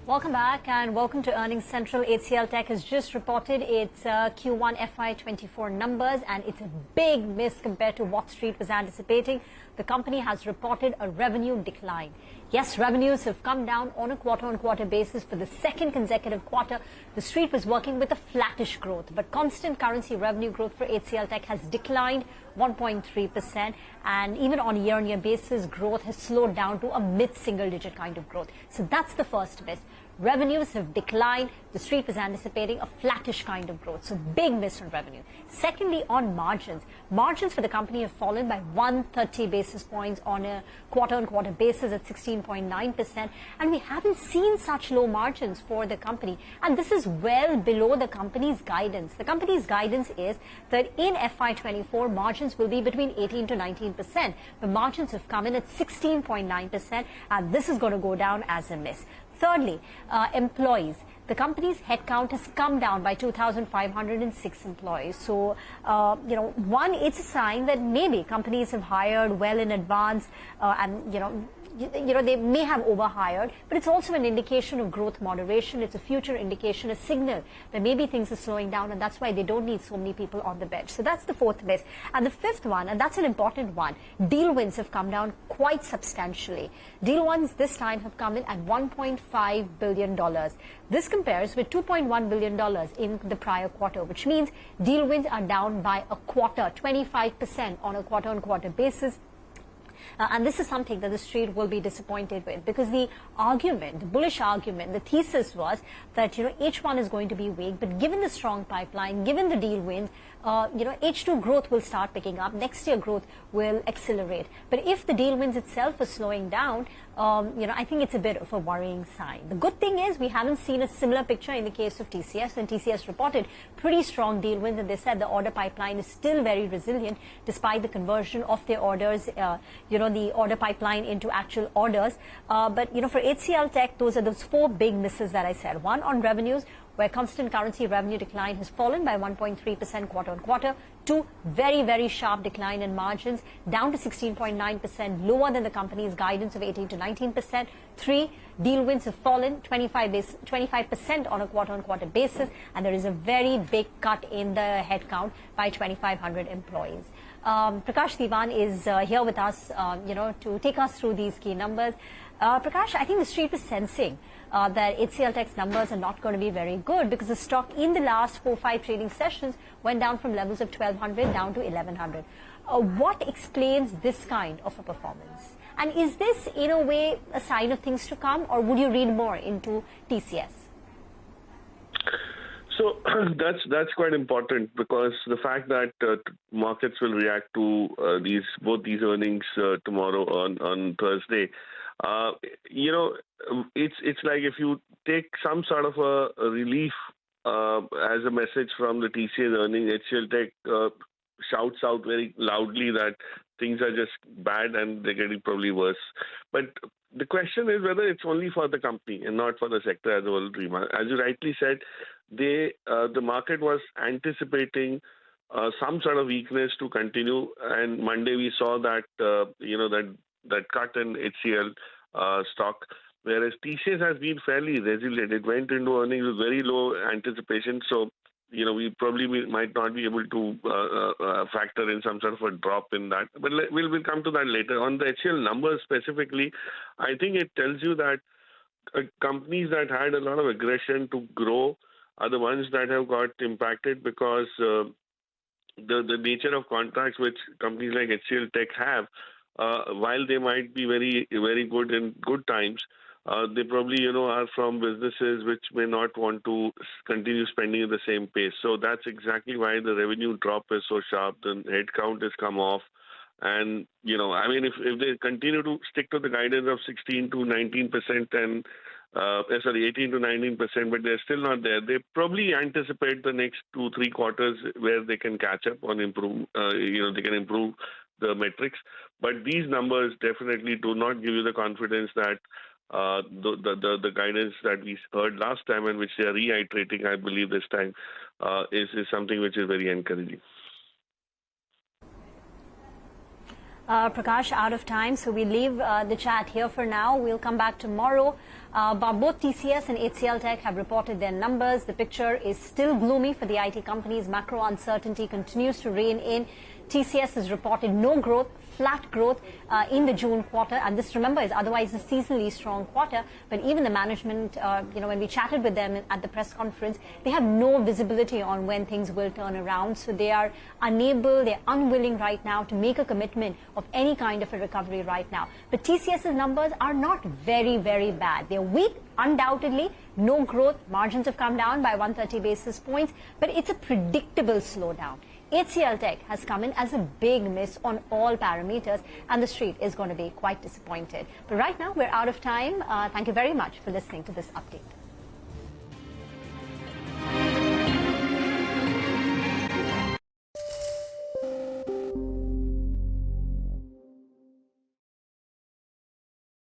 Welcome back and welcome to Earnings Central. HCL Tech has just reported its Q1 FY24 numbers, and it's a big miss compared to what Street was anticipating. The company has reported a revenue decline. Yes, revenues have come down on a quarter-on-quarter basis for the second consecutive quarter. The Street was working with a flattish growth, but constant currency revenue growth for HCL Tech has declined 1.3%, and even on a year-on-year basis, growth has slowed down to a mid-single-digit kind of growth. So that's the first miss. Revenues have declined. The Street was anticipating a flattish kind of growth. So big miss on revenue. Secondly, on margins. Margins for the company have fallen by 130 basis points on a quarter-on-quarter basis at 16.9%. And we haven't seen such low margins for the company. And this is well below the company's guidance. The company's guidance is that in FY24, margins will be between 18 to 19%. The margins have come in at 16.9%. And this is going to go down as a miss. Thirdly, employees. The company's headcount has come down by 2,506 employees. So, one, it's a sign that maybe companies have hired well in advance and, they may have overhired, but it's also an indication of growth moderation. It's a future indication, a signal that maybe things are slowing down, and that's why they don't need so many people on the bench. So that's the fourth miss. And the fifth one, and that's an important one, deal wins have come down quite substantially. Deal wins this time have come in at $1.5 billion. This compares with $2.1 billion in the prior quarter, which means deal wins are down by a quarter, 25% on a quarter-on-quarter basis. And this is something that the Street will be disappointed with, because the argument, the bullish argument, the thesis was that, H1 is going to be weak, but given the strong pipeline, given the deal wins, H2 growth will start picking up. Next year growth will accelerate. But if the deal wins itself is slowing down, I think it's a bit of a worrying sign. The good thing is we haven't seen a similar picture in the case of TCS, and TCS reported pretty strong deal wins, and they said the order pipeline is still very resilient despite the conversion of their orders, the order pipeline into actual orders. But, for HCL Tech, those are those four big misses that I said. One, on revenues, where constant currency revenue decline has fallen by 1.3% quarter-on-quarter. Two, very, very sharp decline in margins, down to 16.9%, lower than the company's guidance of 18 to 19%. Three, deal wins have fallen 25% on a quarter-on-quarter basis, and there is a very big cut in the headcount by 2,500 employees. Prakash Diwan is here with us, to take us through these key numbers. Prakash, I think the Street was sensing that HCL Tech's numbers are not going to be very good, because the stock in the last 4-5 trading sessions went down from levels of 1,200 down to 1,100. What explains this kind of a performance? And is this, in a way, a sign of things to come, or would you read more into TCS? So that's quite important, because the fact that markets will react to both these earnings tomorrow on Thursday, it's like if you take some sort of a relief as a message from the TCS earnings, HCL Tech shouts out very loudly that things are just bad and they're getting probably worse. But the question is whether it's only for the company and not for the sector as a whole, Reema. As you rightly said, the market was anticipating some sort of weakness to continue, and Monday we saw that that cut in HCL stock, whereas TCS has been fairly resilient. It went into earnings with very low anticipation, so we probably might not be able to factor in some sort of a drop in that. But we'll come to that later. On the HCL numbers specifically, I think it tells you that companies that had a lot of aggression to grow are the ones that have got impacted, because the nature of contracts which companies like HCL Tech have, while they might be very, very good in good times, they probably, are from businesses which may not want to continue spending at the same pace. So that's exactly why the revenue drop is so sharp. The headcount has come off. And, if they continue to stick to the guidance of 16 to 19% and 18 to 19%, but they're still not there, they probably anticipate the next 2-3 quarters where they can catch up on improve, they can improve the metrics. But these numbers definitely do not give you the confidence that the guidance that we heard last time and which they are reiterating, I believe this time, is something which is very encouraging. Prakash, out of time, so we leave the chat here for now. We'll come back tomorrow But both TCS and HCL Tech have reported their numbers. The picture is still gloomy for the IT companies. Macro uncertainty continues to reign in. TCS has reported no growth, flat growth in the June quarter, and this, remember, is otherwise a seasonally strong quarter. But even the management, when we chatted with them at the press conference, they have no visibility on when things will turn around. So they are unable, they're unwilling right now to make a commitment of any kind of a recovery right now. But TCS's numbers are not very, very bad. They're weak, undoubtedly. No growth. Margins have come down by 130 basis points, but it's a predictable slowdown. HCL Tech has come in as a big miss on all parameters, and the street is going to be quite disappointed. But right now, we're out of time. Thank you very much for listening to this update.